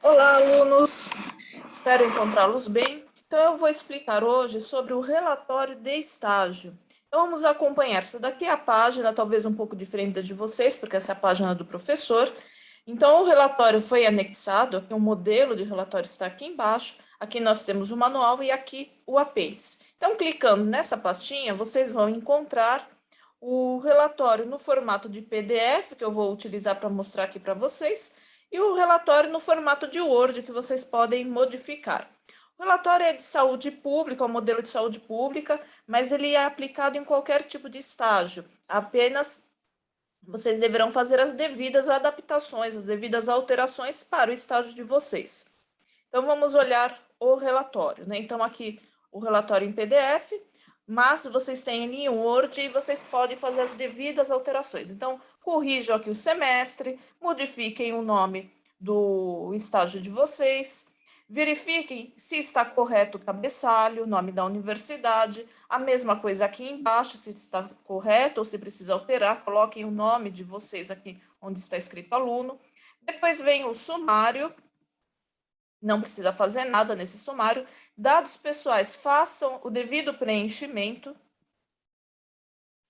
Olá, alunos! Espero encontrá-los bem. Então, eu vou explicar hoje sobre o relatório de estágio. Então, vamos acompanhar. Essa daqui é a página, talvez um pouco diferente da de vocês, porque essa é a página do professor. Então, o relatório foi anexado, aqui o modelo de relatório está aqui embaixo. Aqui nós temos o manual e aqui o apêndice. Então, clicando nessa pastinha, vocês vão encontrar o relatório no formato de PDF, que eu vou utilizar para mostrar aqui para vocês, e o relatório no formato de Word, que vocês podem modificar. O relatório é de saúde pública, é um modelo de saúde pública, mas ele é aplicado em qualquer tipo de estágio. Apenas vocês deverão fazer as devidas adaptações, as devidas alterações para o estágio de vocês. Então, vamos olhar o relatório, né? Então, aqui o relatório em PDF, mas vocês têm ele em Word e vocês podem fazer as devidas alterações. Então, corrijam aqui o semestre, modifiquem o nome do estágio de vocês, verifiquem se está correto o cabeçalho, o nome da universidade, a mesma coisa aqui embaixo, se está correto ou se precisa alterar, coloquem o nome de vocês aqui onde está escrito aluno. Depois vem o sumário. Não precisa fazer nada nesse sumário. Dados pessoais, façam o devido preenchimento.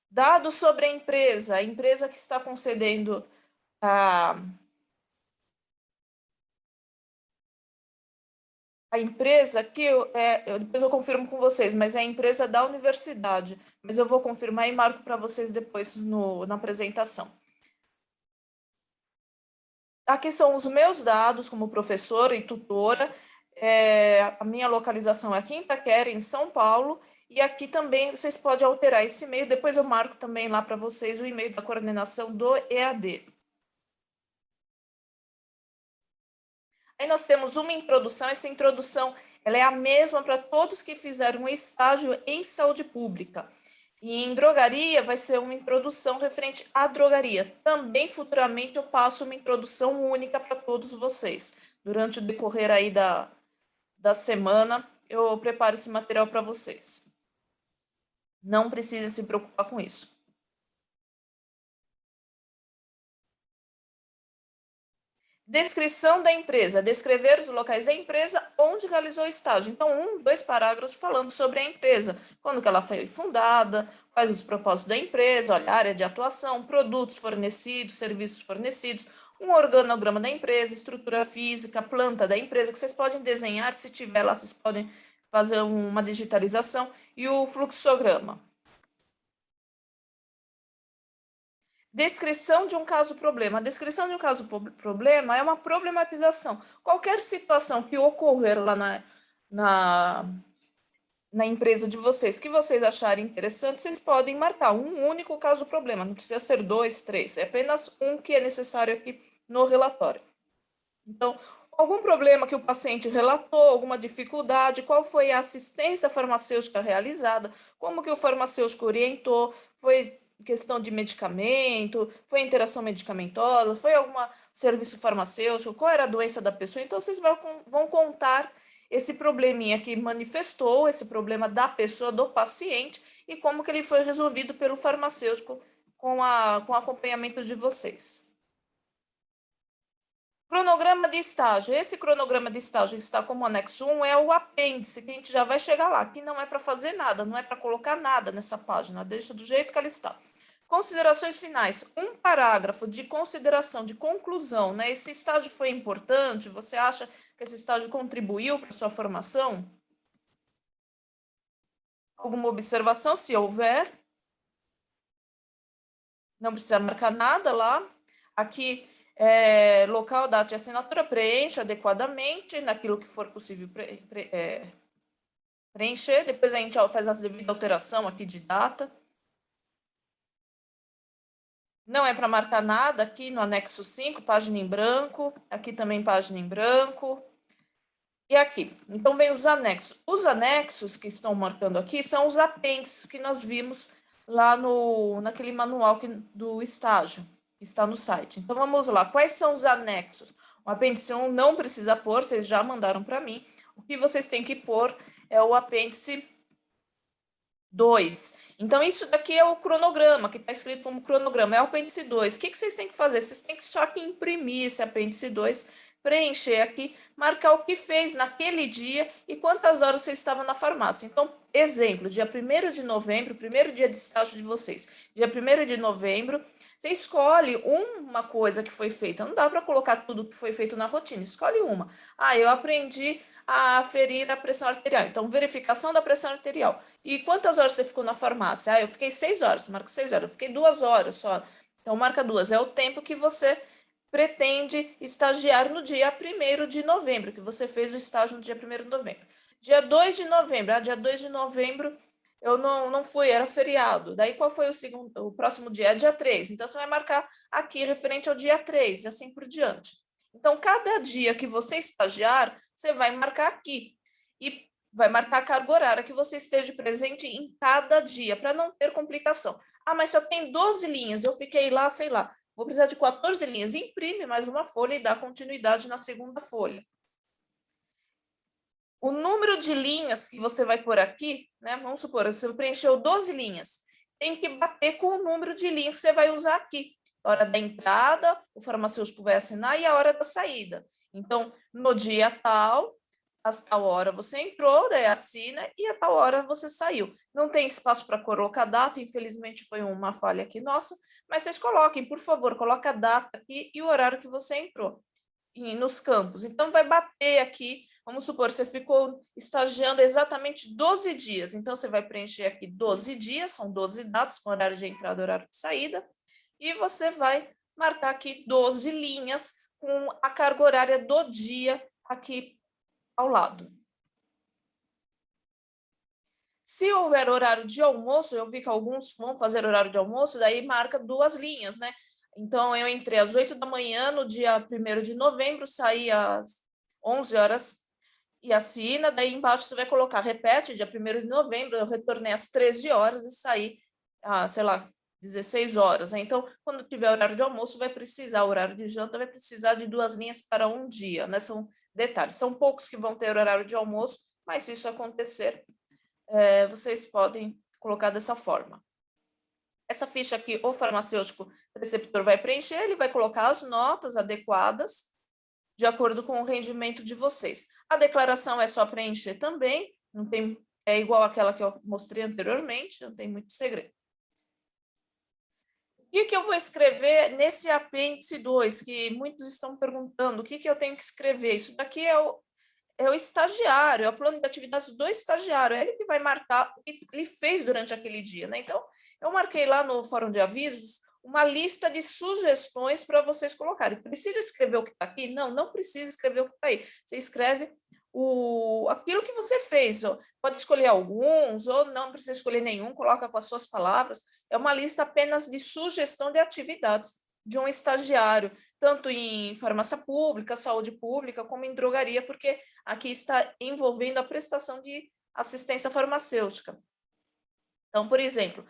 Dados sobre a empresa que está concedendo a empresa que depois eu confirmo com vocês, mas é a empresa da universidade. Mas eu vou confirmar e marco para vocês depois na apresentação. Aqui são os meus dados como professora e tutora. A minha localização é aqui em Itaquera, em São Paulo, e aqui também vocês podem alterar esse e-mail, depois eu marco também lá para vocês o e-mail da coordenação do EAD. Aí nós temos uma introdução, essa introdução ela é a mesma para todos que fizeram um estágio em saúde pública. E em drogaria vai ser uma introdução referente à drogaria. Também futuramente eu passo uma introdução única para todos vocês. Durante o decorrer aí da semana, eu preparo esse material para vocês. Não precisa se preocupar com isso. Descrição da empresa. Descrever os locais da empresa onde realizou o estágio. Então, 2 parágrafos falando sobre a empresa. Quando que ela foi fundada, quais os propósitos da empresa, olha, área de atuação, produtos fornecidos, serviços fornecidos, um organograma da empresa, estrutura física, planta da empresa, que vocês podem desenhar, se tiver lá, vocês podem fazer uma digitalização, e o fluxograma. Descrição de um caso-problema. A descrição de um caso-problema é uma problematização. Qualquer situação que ocorrer lá na empresa de vocês, que vocês acharem interessante, vocês podem marcar um único caso-problema. Não precisa ser 2, 3. É apenas um que é necessário aqui no relatório. Então, algum problema que o paciente relatou, alguma dificuldade, qual foi a assistência farmacêutica realizada, como que o farmacêutico orientou, foi questão de medicamento, foi interação medicamentosa, foi algum serviço farmacêutico, qual era a doença da pessoa. Então, vocês vão contar esse probleminha que manifestou, esse problema da pessoa, do paciente, e como que ele foi resolvido pelo farmacêutico com o acompanhamento de vocês. Cronograma de estágio. Esse cronograma de estágio que está como anexo 1 é o apêndice, que a gente já vai chegar lá. Aqui não é para fazer nada, não é para colocar nada nessa página, deixa do jeito que ela está. Considerações finais. Um parágrafo de consideração, de conclusão, né? Esse estágio foi importante? Você acha que esse estágio contribuiu para a sua formação? Alguma observação, se houver? Não precisa marcar nada lá. Aqui, local, data e assinatura, preencha adequadamente naquilo que for possível preencher. Depois a gente faz a devida alteração aqui de data. Não é para marcar nada aqui no anexo 5, página em branco. Aqui também página em branco. E aqui, então vem os anexos. Os anexos que estão marcando aqui são os apêndices que nós vimos lá naquele manual do estágio, que está no site. Então, vamos lá. Quais são os anexos? O apêndice 1 não precisa pôr, vocês já mandaram para mim. O que vocês têm que pôr é o apêndice 2. Então, isso daqui é o cronograma, que está escrito como cronograma, é o apêndice 2. O que vocês têm que fazer? Vocês têm que só que imprimir esse apêndice 2 preencher aqui, marcar o que fez naquele dia e quantas horas você estava na farmácia. Então, exemplo, dia 1º de novembro, primeiro dia de estágio de vocês, dia 1º de novembro, você escolhe uma coisa que foi feita. Não dá para colocar tudo que foi feito na rotina, escolhe uma. Ah, eu aprendi a aferir a pressão arterial. Então, verificação da pressão arterial. E quantas horas você ficou na farmácia? Ah, eu fiquei 6 horas, marca 6 horas. Eu fiquei 2 horas só. Então, marca 2. É o tempo que você pretende estagiar no dia 1º de novembro, que você fez o estágio no dia 1º de novembro. Dia 2 de novembro, dia 2 de novembro eu não fui, era feriado. Daí qual foi o próximo dia? É dia 3. Então você vai marcar aqui referente ao dia 3 e assim por diante. Então, cada dia que você estagiar, você vai marcar aqui. E vai marcar a carga horária que você esteja presente em cada dia, para não ter complicação. Ah, mas só tem 12 linhas, eu fiquei lá, sei lá, vou precisar de 14 linhas. Imprime mais uma folha e dá continuidade na segunda folha. O número de linhas que você vai pôr aqui, né? Vamos supor, você preencheu 12 linhas, tem que bater com o número de linhas que você vai usar aqui. A hora da entrada, o farmacêutico vai assinar e a hora da saída. Então, no dia tal, a tal hora você entrou, daí assina e a tal hora você saiu. Não tem espaço para colocar data, infelizmente foi uma falha aqui nossa, mas vocês coloquem, por favor, coloca a data aqui e o horário que você entrou nos campos. Então, vai bater aqui, vamos supor, você ficou estagiando exatamente 12 dias. Então, você vai preencher aqui 12 dias, são 12 datas com horário de entrada e horário de saída, e você vai marcar aqui 12 linhas com a carga horária do dia aqui ao lado. Se houver horário de almoço, eu vi que alguns vão fazer horário de almoço, daí marca 2 linhas, né? Então, eu entrei às 8 da manhã no dia 1º de novembro, saí às 11 horas e assina. Daí embaixo você vai colocar, repete, dia 1º de novembro, eu retornei às 13 horas e saí, sei lá, 16 horas. Então, quando tiver horário de almoço, vai precisar, horário de janta, vai precisar de 2 linhas para um dia, né? São detalhes. São poucos que vão ter horário de almoço, mas se isso acontecer, vocês podem colocar dessa forma. Essa ficha aqui, o farmacêutico preceptor vai preencher, ele vai colocar as notas adequadas de acordo com o rendimento de vocês. A declaração é só preencher também, não tem, é igual àquela que eu mostrei anteriormente, não tem muito segredo. O que eu vou escrever nesse apêndice 2, que muitos estão perguntando, o que eu tenho que escrever? Isso daqui é o estagiário, é o plano de atividades do estagiário, é ele que vai marcar o que ele fez durante aquele dia, né? Então, eu marquei lá no fórum de avisos uma lista de sugestões para vocês colocarem. Precisa escrever o que está aqui? Não, não precisa escrever o que está aí. Você escreve aquilo que você fez. Ó. Pode escolher alguns, ou não precisa escolher nenhum, coloca com as suas palavras. É uma lista apenas de sugestão de atividades de um estagiário, tanto em farmácia pública, saúde pública, como em drogaria, porque aqui está envolvendo a prestação de assistência farmacêutica. Então, por exemplo,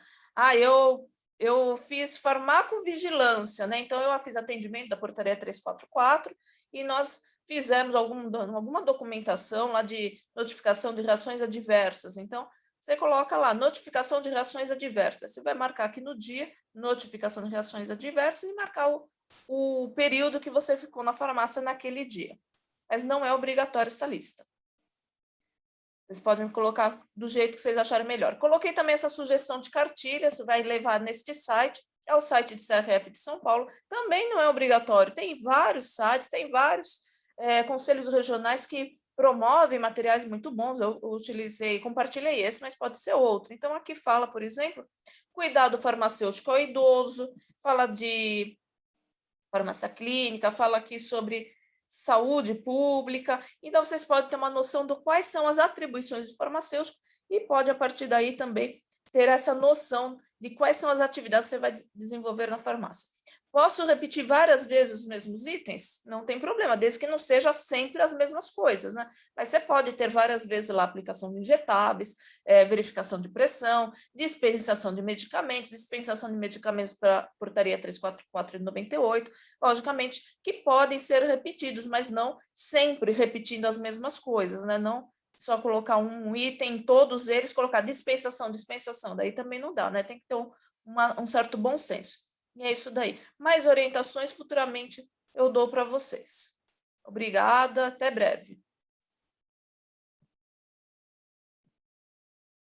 eu fiz farmacovigilância, né? Então, eu fiz atendimento da portaria 344 e nós fizemos alguma documentação lá de notificação de reações adversas. Então, você coloca lá, notificação de reações adversas. Você vai marcar aqui no dia, notificação de reações adversas, e marcar o período que você ficou na farmácia naquele dia. Mas não é obrigatório essa lista. Vocês podem colocar do jeito que vocês acharem melhor. Coloquei também essa sugestão de cartilha, você vai levar neste site, é o site de CRF de São Paulo, também não é obrigatório, tem vários sites, tem vários conselhos regionais que promovem materiais muito bons, eu compartilhei esse, mas pode ser outro. Então, aqui fala, por exemplo, cuidado farmacêutico ao idoso, fala de farmácia clínica, fala aqui sobre saúde pública. Então, vocês podem ter uma noção de quais são as atribuições do farmacêutico e pode, a partir daí, também ter essa noção de quais são as atividades que você vai desenvolver na farmácia. Posso repetir várias vezes os mesmos itens? Não tem problema, desde que não seja sempre as mesmas coisas, né? Mas você pode ter várias vezes lá aplicação de injetáveis, verificação de pressão, dispensação de medicamentos para portaria 344 e 98, logicamente, que podem ser repetidos, mas não sempre repetindo as mesmas coisas, né? Não só colocar um item em todos eles, colocar dispensação, daí também não dá, né? Tem que ter um certo bom senso. E é isso daí. Mais orientações futuramente eu dou para vocês. Obrigada, até breve.